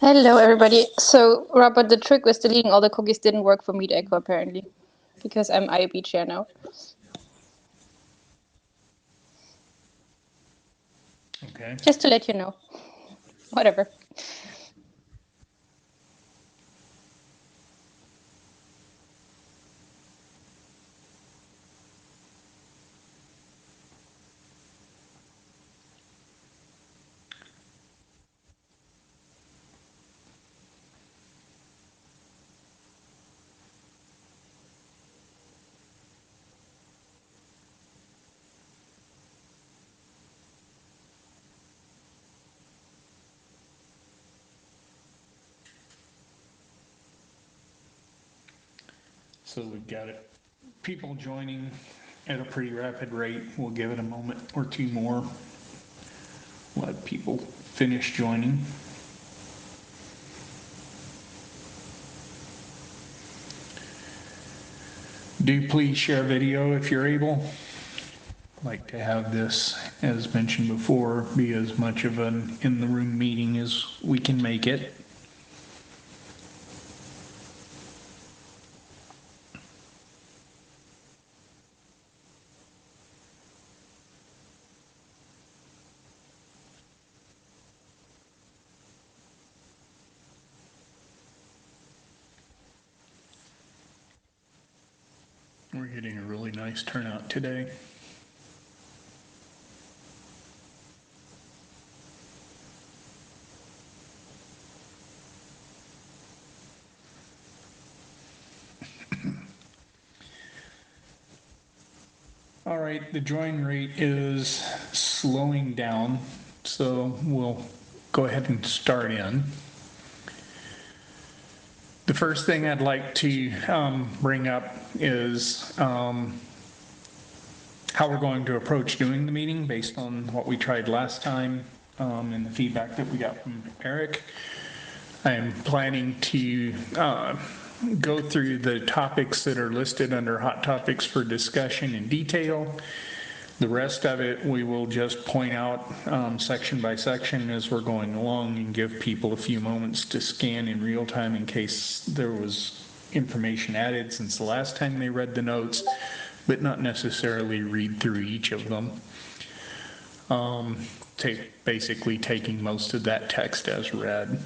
Hello, everybody. So, Robert, the trick with deleting all the cookies didn't work for Meet Echo, apparently, because I'm IAB chair now. Okay. Just to let you know. Whatever. So we've got people joining at a pretty rapid rate. We'll give it a moment or two more. Let people finish joining. Do please share video if you're able. Like to have this, as mentioned before, be as much of an in-the-room meeting as we can make it. We're getting a really nice turnout today. All right, the join rate is slowing down, so we'll go ahead and start in. The first thing I'd like to bring up is how we're going to approach doing the meeting based on what we tried last time and the feedback that we got from Eric. I'm planning to go through the topics that are listed under hot topics for discussion in detail. The rest of it we will just point out section by section as we're going along and give people a few moments to scan in real time in case there was information added since the last time they read the notes, but not necessarily read through each of them. Basically taking most of that text as read.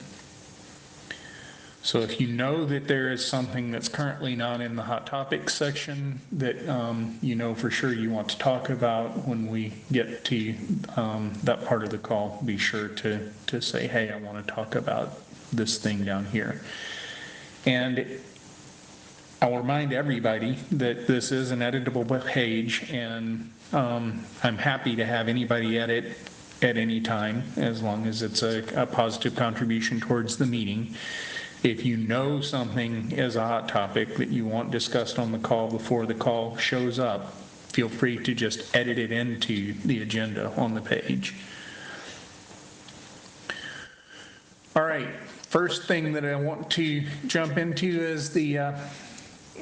So if you know that there is something that's currently not in the hot topics section that you know for sure you want to talk about when we get to that part of the call, be sure to say, hey, I want to talk about this thing down here. And I'll remind everybody that this is an editable page, and I'm happy to have anybody edit at any time as long as it's a positive contribution towards the meeting. If you know something is a hot topic that you want discussed on the call before the call shows up, feel free to just edit it into the agenda on the page. All right, first thing that I want to jump into is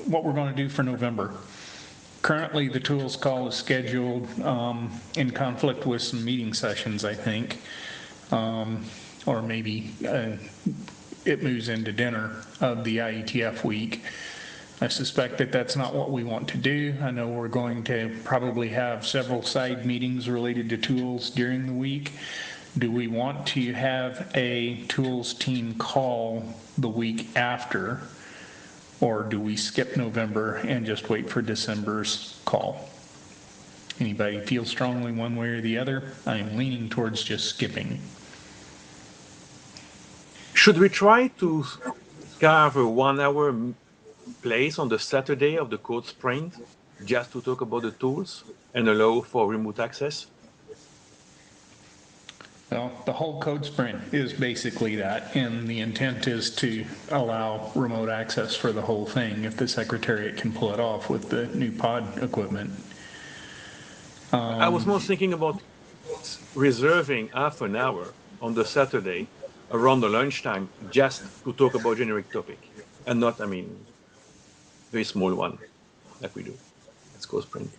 what we're going to do for November. Currently, the tools call is scheduled in conflict with some meeting sessions, I think, or maybe it moves into dinner of the IETF week. I suspect that that's not what we want to do. I know we're going to probably have several side meetings related to tools during the week. Do we want to have a tools team call the week after, or do we skip November and just wait for December's call? Anybody feel strongly one way or the other? I am leaning towards just skipping. Should we try to carve a 1 hour place on the Saturday of the code sprint just to talk about the tools and allow for remote access? Well, the whole code sprint is basically that, and the intent is to allow remote access for the whole thing if the Secretariat can pull it off with the new pod equipment. I was more thinking about reserving half an hour on the Saturday around the lunchtime just to talk about generic topic and not, very small one like we do. Let's go sprint.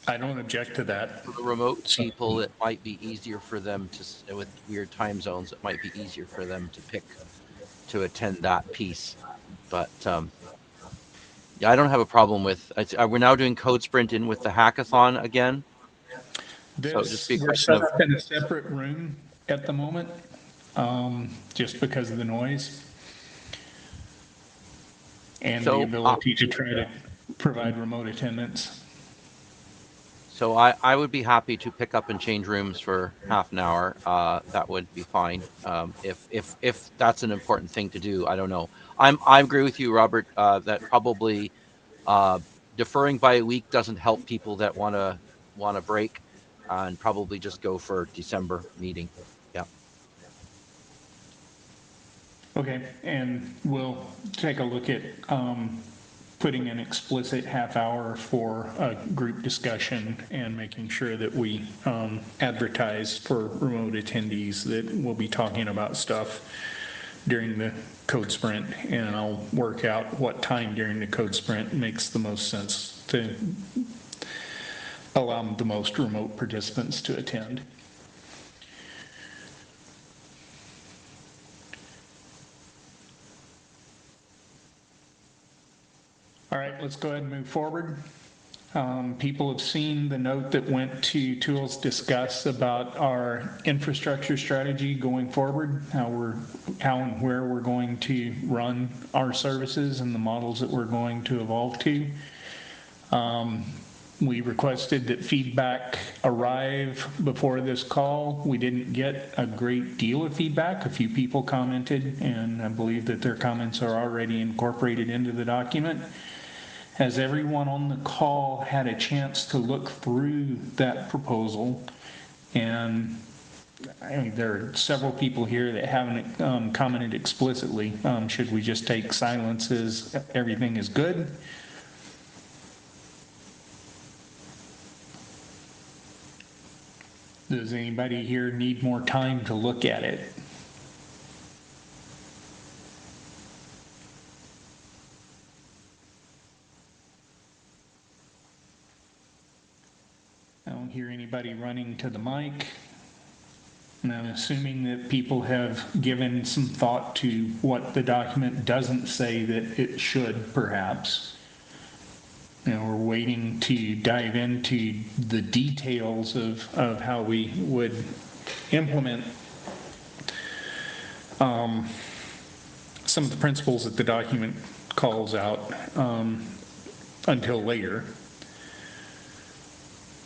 I don't object to that. For the remote So, people, it might be easier for them to, with weird time zones, it might be easier for them to pick to attend that piece. But yeah, I don't have a problem with. We're now doing Code Sprint in with the hackathon again. So it'd just be a we're question set of. up in a separate room at the moment, just because of the noise and the So ability to try to provide remote attendance. So I would be happy to pick up and change rooms for half an hour. That would be fine. If that's an important thing to do, I don't know. I agree with you, Robert. That probably uh, deferring by a week doesn't help people that want to break, and probably just go for December meeting. Yeah. Okay, and we'll take a look at putting an explicit half hour for a group discussion and making sure that we advertise for remote attendees that we'll be talking about stuff during the code sprint, and I'll work out what time during the code sprint makes the most sense to allow the most remote participants to attend. All right, let's go ahead and move forward. People have seen the note that went to Tools Discuss about our infrastructure strategy going forward, how and where we're going to run our services and the models that we're going to evolve to. We requested that feedback arrive before this call. We didn't get a great deal of feedback. A few people commented, and I believe that their comments are already incorporated into the document. Has everyone on the call had a chance to look through that proposal? And I mean, there are several people here that haven't commented explicitly. Should we just take silence as everything is good? Does anybody here need more time to look at it? I don't hear anybody running to the mic. And I'm assuming that people have given some thought to what the document doesn't say that it should, perhaps. You know, we're waiting to dive into the details of how we would implement some of the principles that the document calls out until later.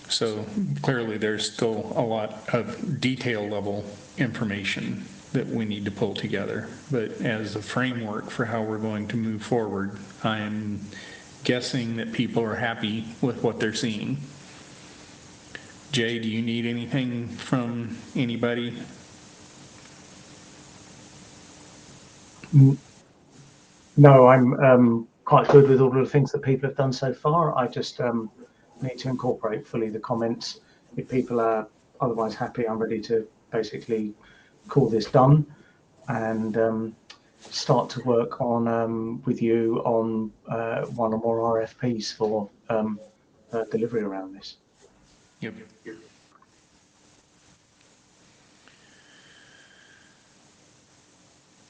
So clearly there's still a lot of detail level information that we need to pull together. But as a framework for how we're going to move forward, I'm guessing that people are happy with what they're seeing. Jay, do you need anything from anybody? No, I'm quite good with all of the things that people have done so far. I just need to incorporate fully the comments. If people are otherwise happy, I'm ready to basically call this done and start to work on with you on one or more RFPs for delivery around this. Yep.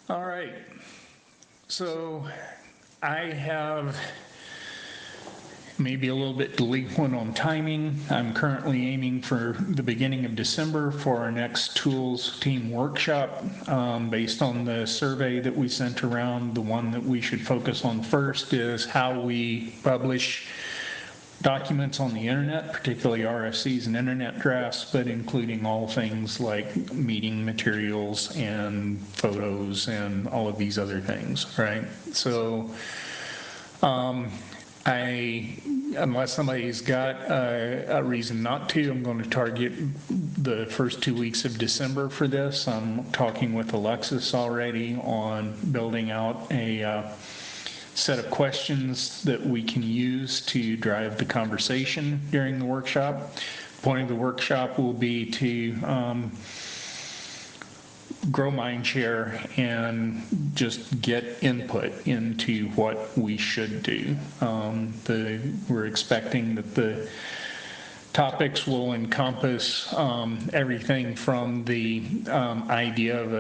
All right. So I have maybe a little bit delinquent on timing. I'm currently aiming for the beginning of December for our next tools team workshop. Based on the survey that we sent around, the one that we should focus on first is how we publish documents on the internet, particularly RFCs and internet drafts, but including all things like meeting materials and photos and all of these other things, right? So unless somebody's got a reason not to, I'm going to target the first 2 weeks of December for this. I'm talking with Alexis already on building out a set of questions that we can use to drive the conversation during the workshop. The point of the workshop will be to grow mind share and just get input into what we should do. We're expecting that the topics will encompass everything from the idea of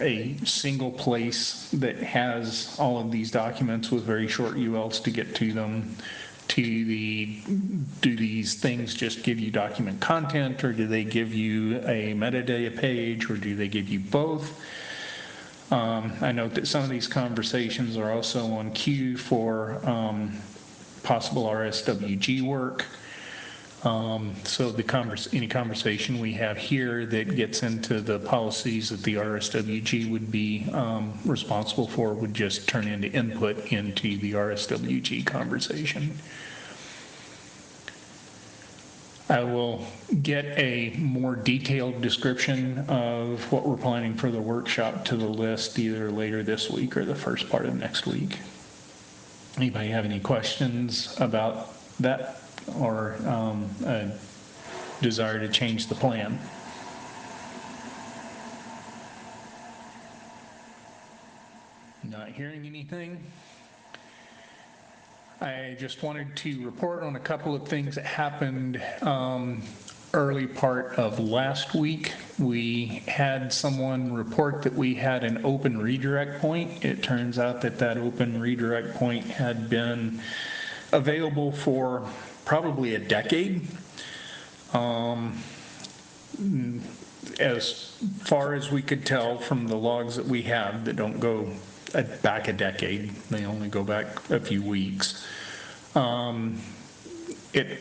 a single place that has all of these documents with very short ULs to get to them, to the, do these things just give you document content, or do they give you a metadata page, or do they give you both? I note that some of these conversations are also on queue for possible RSWG work. So any conversation we have here that gets into the policies that the RSWG would be responsible for would just turn into input into the RSWG conversation. I will get a more detailed description of what we're planning for the workshop to the list either later this week or the first part of next week. Anybody have any questions about that or a desire to change the plan? Not hearing anything. I just wanted to report on a couple of things that happened early part of last week. We had someone report that we had an open redirect point. It turns out that that open redirect point had been available for probably a decade. As far as we could tell from the logs that we have that don't go back a decade, they only go back a few weeks. It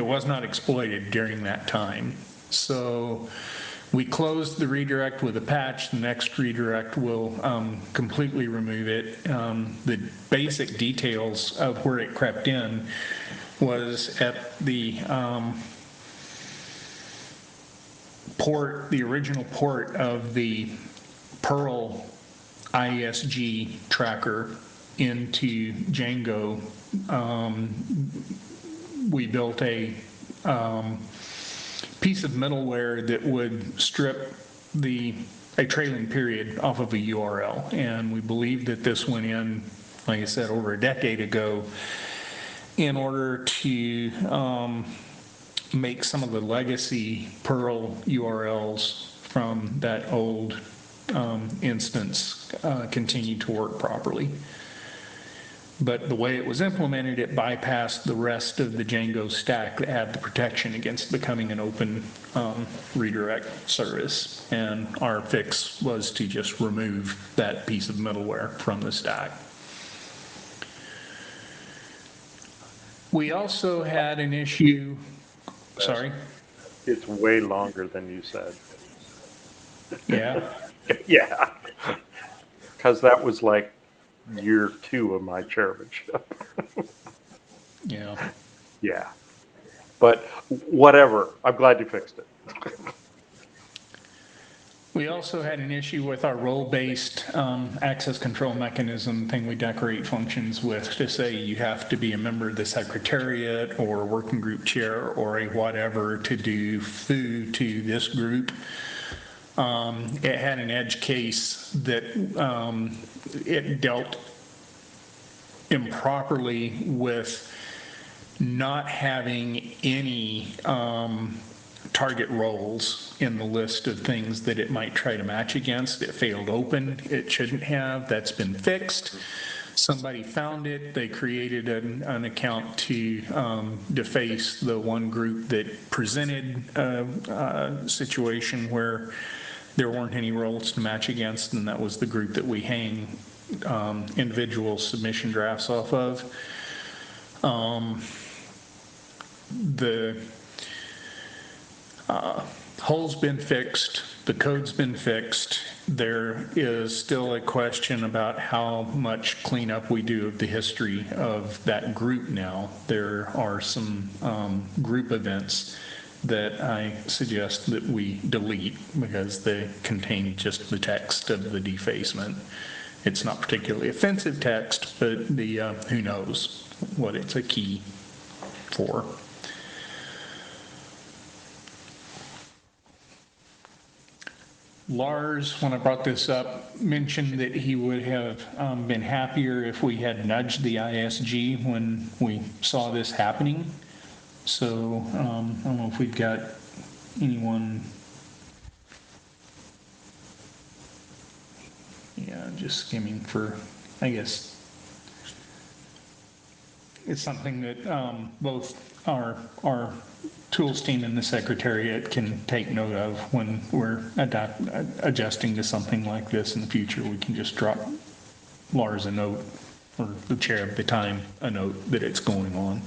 was not exploited during that time. So we closed the redirect with a patch. The next redirect will completely remove it. The basic details of where it crept in was at the port, the original port of the Perl ISG tracker into Django. We built a piece of middleware that would strip a trailing period off of a URL, and we believe that this went in, like I said, over a decade ago in order to make some of the legacy Perl URLs from that old instance continue to work properly. But the way it was implemented, it bypassed the rest of the Django stack that had the protection against becoming an open redirect service. And our fix was to just remove that piece of middleware from the stack. We also had an issue, sorry? It's way longer than you said. Yeah. Yeah. Because that was like year 2 of my chairmanship. Yeah. Yeah. But whatever. I'm glad you fixed it. We also had an issue with our role-based access control mechanism thing we decorate functions with to say you have to be a member of the secretariat or working group chair or a whatever to do foo to this group. It had an edge case that it dealt improperly with not having any target roles in the list of things that it might try to match against. It failed open. It shouldn't have. That's been fixed. Somebody found it. They created an account to deface the one group that presented a situation where there weren't any roles to match against, and that was the group that we hang individual submission drafts off of. The hole's been fixed, the code's been fixed. There is still a question about how much cleanup we do of the history of that group now. There are some group events that I suggest that we delete because they contain just the text of the defacement. It's not particularly offensive text, but the who knows what it's a key for. Lars, when I brought this up, mentioned that he would have been happier if we had nudged the ISG when we saw this happening. So I don't know if we've got anyone. Yeah, just skimming for, I guess, it's something that both our tools team and the secretariat can take note of when we're adjusting to something like this in the future. We can just drop Lars a note, or the chair at the time a note that it's going on.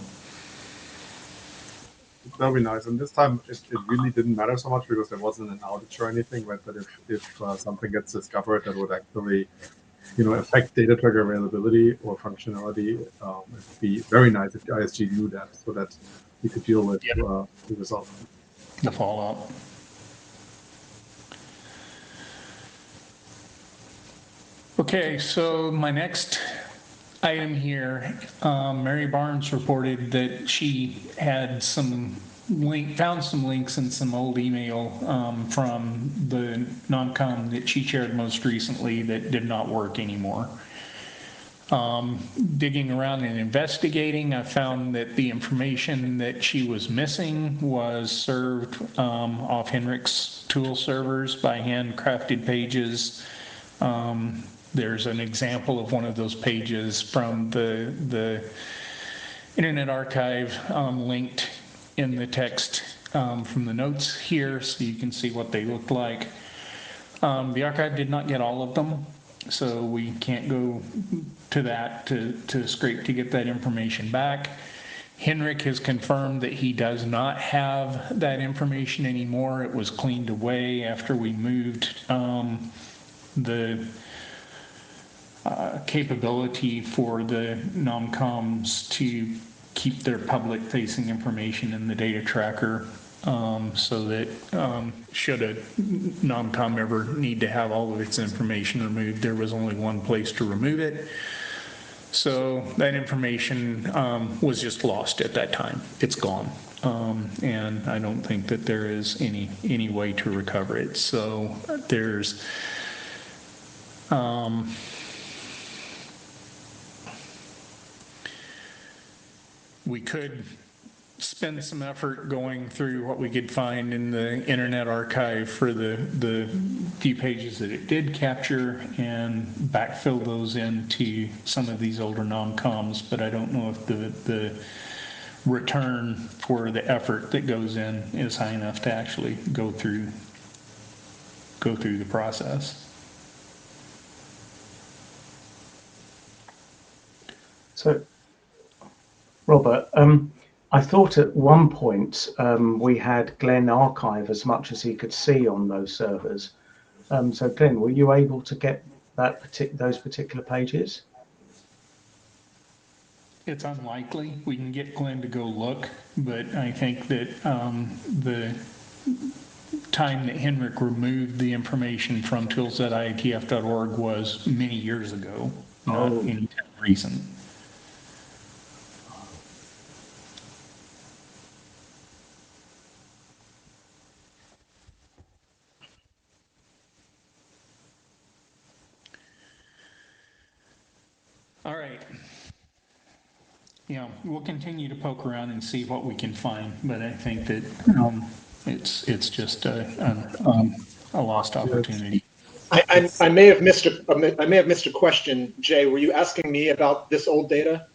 That'll be nice. And this time it really didn't matter so much because there wasn't an outage or anything, right? But if something gets discovered that would actually, affect data tracker availability or functionality, it'd be very nice if the ISG knew that, so that we could deal with the result. The fallout. Okay, so my next item here, Mary Barnes reported that she had found some links in some old email from the non-com that she shared most recently that did not work anymore. Digging around and investigating, I found that the information that she was missing was served off Henrik's tool servers by handcrafted pages. There's an example of one of those pages from the Internet Archive linked in the text from the notes here, so you can see what they looked like. The archive did not get all of them, so we can't go to that to scrape to get that information back. Henrik has confirmed that he does not have that information anymore. It was cleaned away after we moved the capability for the non-coms to keep their public-facing information in the data tracker, so that should a non-com ever need to have all of its information removed, there was only one place to remove it. So that information was just lost at that time. It's gone. And I don't think that there is any way to recover it. So there's we could spend some effort going through what we could find in the Internet Archive for the few pages that it did capture and backfill those into some of these older non-coms, but I don't know if the return for the effort that goes in is high enough to actually go through the process. So, Robert, I thought at one point we had Glenn archive as much as he could see on those servers. So, Glenn, were you able to get those particular pages? It's unlikely. We can get Glenn to go look, but I think that the time that Henrik removed the information from tools.ietf.org was many years ago, not any time recent. All right. Yeah, we'll continue to poke around and see what we can find, but I think that it's just a lost opportunity. I may have missed a question, Jay. Were you asking me about this old data?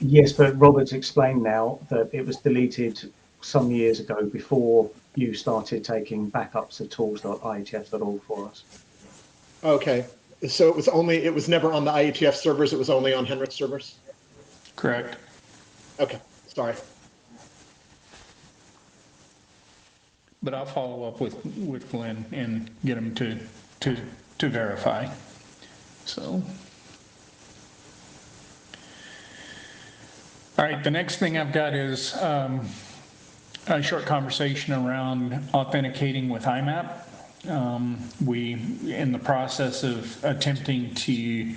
Yes, but Robert's explained now that it was deleted some years ago before you started taking backups of tools.ietf.org for us. Okay, so it was never on the IETF servers. It was only on Henrik's servers. Correct. Okay, sorry. But I'll follow up with Glenn and get him to verify. So. All right, the next thing I've got is a short conversation around authenticating with IMAP. We, in the process of attempting to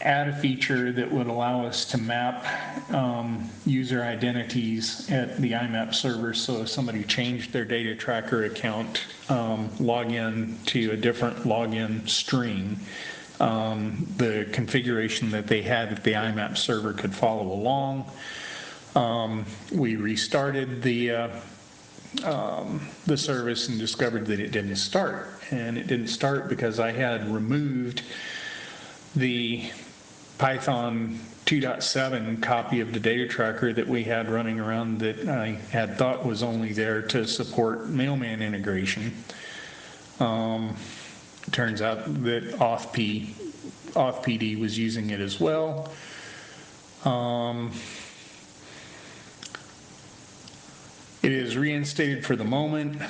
add a feature that would allow us to map user identities at the IMAP server, so if somebody changed their data tracker account login to a different login string, the configuration that they had at the IMAP server could follow along. We restarted the service and discovered that it didn't start. And it didn't start because I had removed the Python 2.7 copy of the data tracker that we had running around that I had thought was only there to support mailman integration. Turns out that authpd was using it as well. It is reinstated for the moment.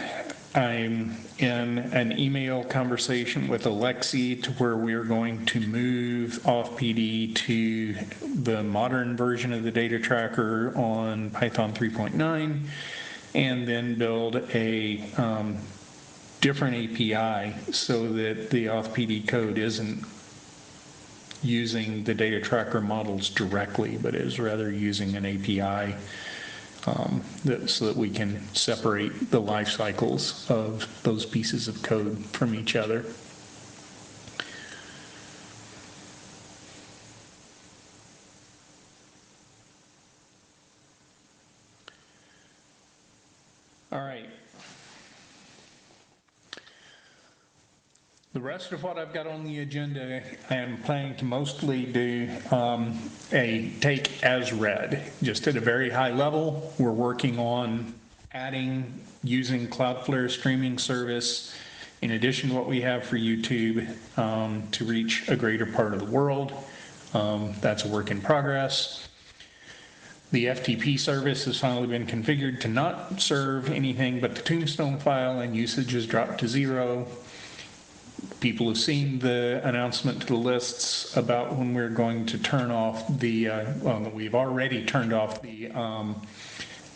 I'm in an email conversation with Alexi to where we're going to move authpd to the modern version of the data tracker on Python 3.9 and then build a different API so that the authpd code isn't using the data tracker models directly, but is rather using an API so that we can separate the life cycles of those pieces of code from each other. All right. The rest of what I've got on the agenda, I am planning to mostly do a take as read, just at a very high level. We're working on using Cloudflare streaming service in addition to what we have for YouTube to reach a greater part of the world. That's a work in progress. The FTP service has finally been configured to not serve anything but the Tombstone file, and usage has dropped to 0. People have seen the announcement to the lists about when we're going to turn off the, we've already turned off the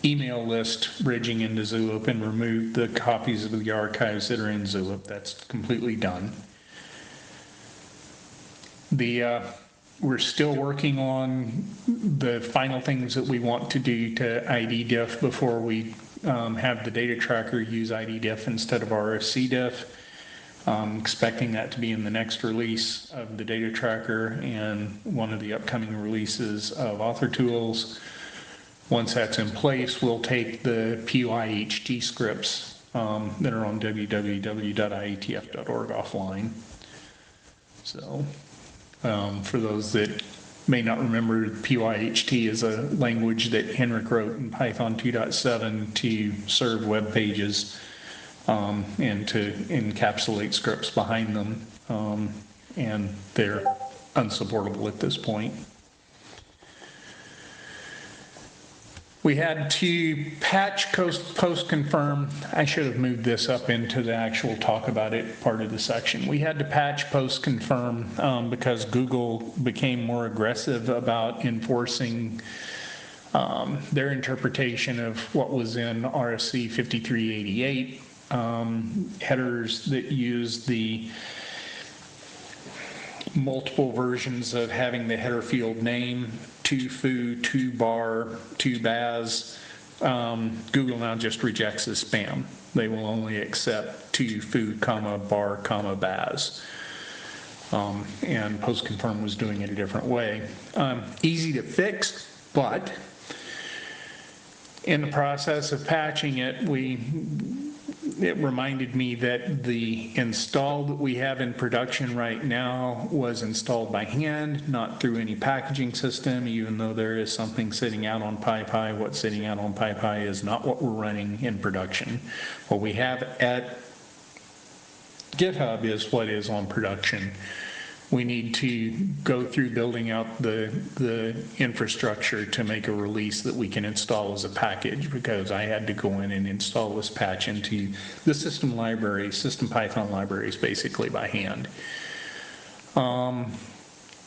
email list bridging into Zulip and removed the copies of the archives that are in Zulip. That's completely done. We're still working on the final things that we want to do to IDDiff before we have the data tracker use IDDiff instead of RFCDiff. Expecting that to be in the next release of the data tracker and one of the upcoming releases of Author Tools. Once that's in place, we'll take the PYHT scripts that are on www.ietf.org offline. So for those that may not remember, PYHT is a language that Henrik wrote in Python 2.7 to serve web pages. And to encapsulate scripts behind them, and they're unsupportable at this point. We had to patch post confirm. I should have moved this up into the actual talk about it part of the section. We had to patch post confirm because Google became more aggressive about enforcing their interpretation of what was in RFC 5388. Headers that use the multiple versions of having the header field name, to foo, to bar, to baz. Google now just rejects as spam. They will only accept to foo, comma, bar, comma, baz. And post confirm was doing it a different way. Easy to fix, but in the process of patching it, it reminded me that the install that we have in production right now was installed by hand, not through any packaging system, even though there is something sitting out on PyPy. What's sitting out on PyPy is not what we're running in production. What we have at GitHub is what is on production. We need to go through building out the infrastructure to make a release that we can install as a package, because I had to go in and install this patch into the system Python libraries basically by hand.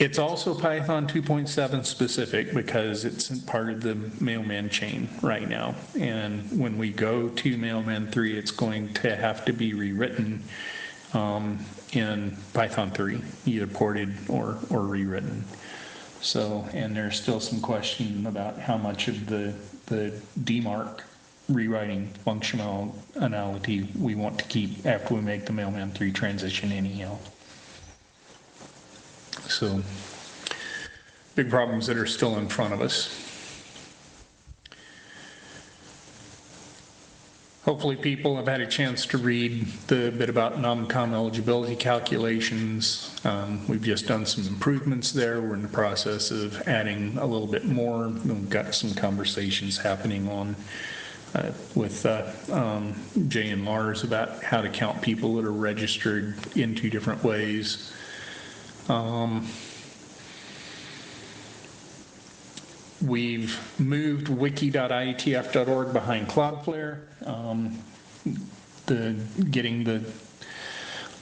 It's also Python 2.7 specific because it's part of the Mailman chain right now. And when we go to Mailman 3, it's going to have to be rewritten in Python 3, either ported or rewritten. So, and there's still some question about how much of the DMARC rewriting functionality we want to keep after we make the Mailman 3 transition anyhow. So, big problems that are still in front of us. Hopefully people have had a chance to read the bit about non-com eligibility calculations. We've just done some improvements there. We're in the process of adding a little bit more. We've got some conversations happening on with Jay and Lars about how to count people that are registered in 2 different ways. We've moved wiki.ietf.org behind Cloudflare. Getting the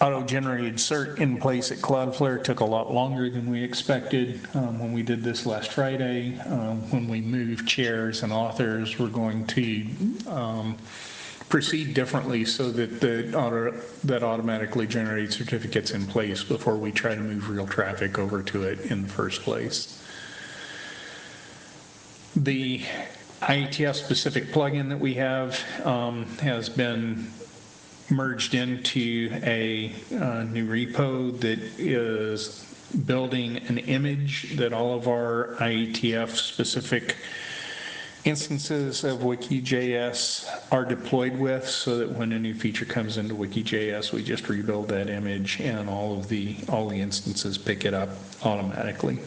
auto-generated cert in place at Cloudflare took a lot longer than we expected when we did this last Friday. When we move chairs and authors, we're going to proceed differently so that that automatically generates certificates in place before we try to move real traffic over to it in the first place. The IETF specific plugin that we have has been merged into a new repo that is building an image that all of our IETF specific instances of Wiki.js are deployed with, so that when a new feature comes into Wiki.js, we just rebuild that image and all the instances pick it up automatically.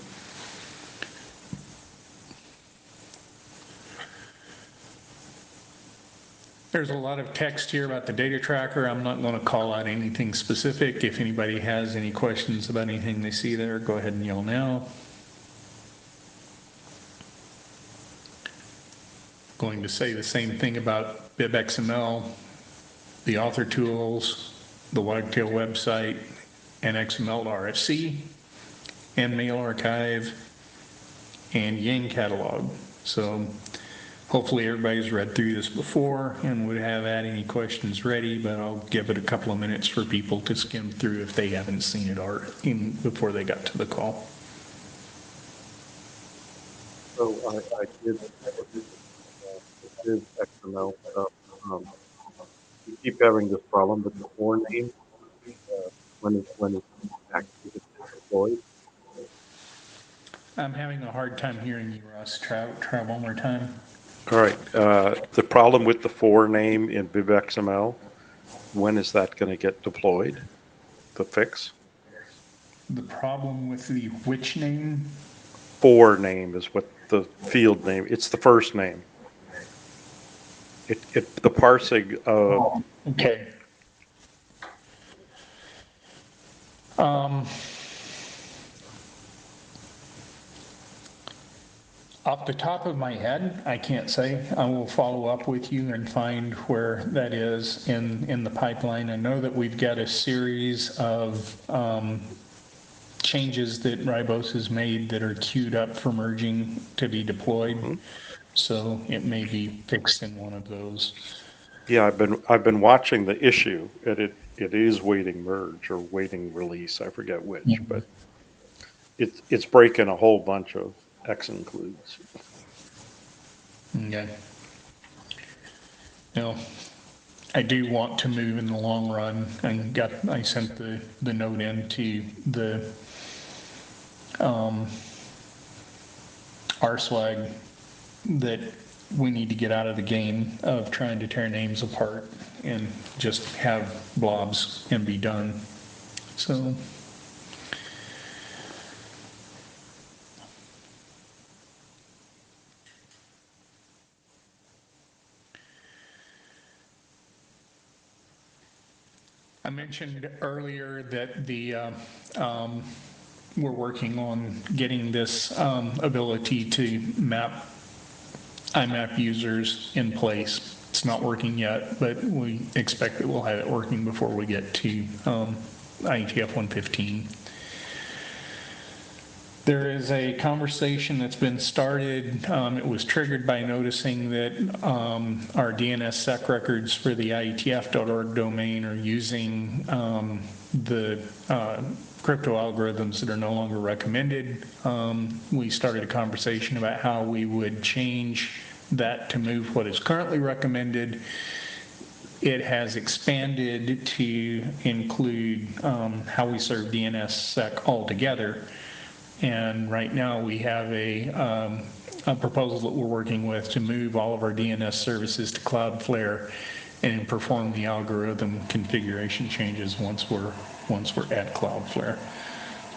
There's a lot of text here about the data tracker. I'm not going to call out anything specific. If anybody has any questions about anything they see there, go ahead and yell now. Going to say the same thing about BibXML, the author tools, the Wagtail website, and XML to RFC, and mail archive, and Yang catalog. So hopefully everybody's read through this before and would have had any questions ready, but I'll give it a couple of minutes for people to skim through if they haven't seen it before they got to the call. So I did XML stuff. You keep having this problem with the core name when it's actually deployed. I'm having a hard time hearing you, Russ. Try one more time. All right. The problem with the for name in BibXML, when is that going to get deployed? The fix? The problem with the which name? For name is what the field name. It's the first name. The parsing of. Okay. Off the top of my head, I can't say. I will follow up with you and find where that is in the pipeline. I know that we've got a series of changes that Ribose has made that are queued up for merging to be deployed. Mm-hmm. So it may be fixed in one of those. Yeah, I've been watching the issue, and it is waiting merge or waiting release. I forget which, mm-hmm. But it's breaking a whole bunch of X includes. Okay. Now, I do want to move in the long run, and I sent the note into the RSwag that we need to get out of the game of trying to tear names apart and just have blobs and be done. So. I mentioned earlier that we're working on getting this ability to map IMAP users in place. It's not working yet, but we expect that we'll have it working before we get to IETF 115. There is a conversation that's been started. It was triggered by noticing that our DNSSEC records for the IETF.org domain are using the crypto algorithms that are no longer recommended. We started a conversation about how we would change that to move what is currently recommended. It has expanded to include how we serve DNSSEC altogether. And right now we have a proposal that we're working with to move all of our DNS services to Cloudflare and then perform the algorithm configuration changes once we're at Cloudflare.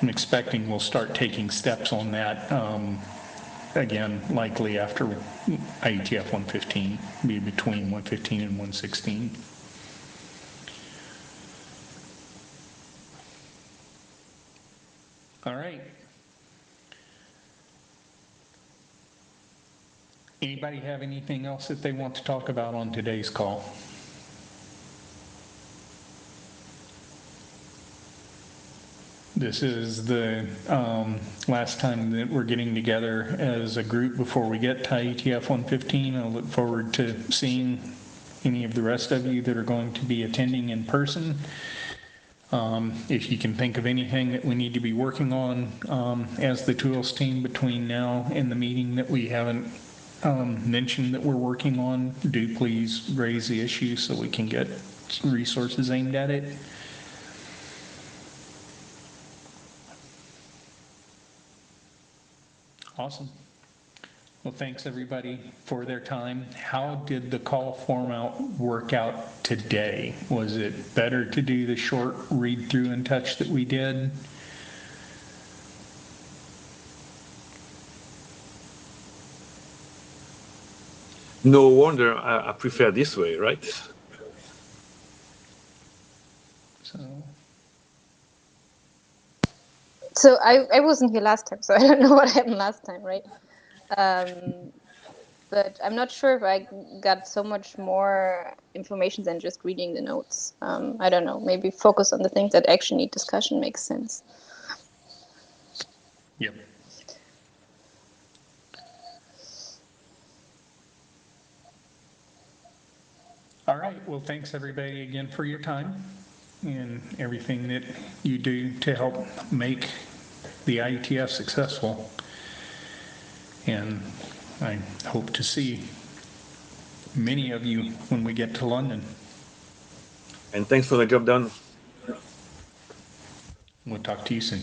I'm expecting we'll start taking steps on that, again, likely after IETF 115, be between 115 and 116. All right. Anybody have anything else that they want to talk about on today's call? This is the last time that we're getting together as a group before we get to IETF 115. I look forward to seeing any of the rest of you that are going to be attending in person. If you can think of anything that we need to be working on as the tools team between now and the meeting that we haven't mentioned that we're working on, do please raise the issue so we can get resources aimed at it. Awesome. Well, thanks everybody for their time. How did the call format work out today? Was it better to do the short read through and touch that we did? No wonder I prefer this way, right? So I wasn't here last time, so I don't know what happened last time, right? But I'm not sure if I got so much more information than just reading the notes. I don't know, maybe focus on the things that actually need discussion makes sense. Yep. All right, well, thanks everybody again for your time and everything that you do to help make the IETF successful. And I hope to see many of you when we get to London. And thanks for the job done. We'll talk to you soon.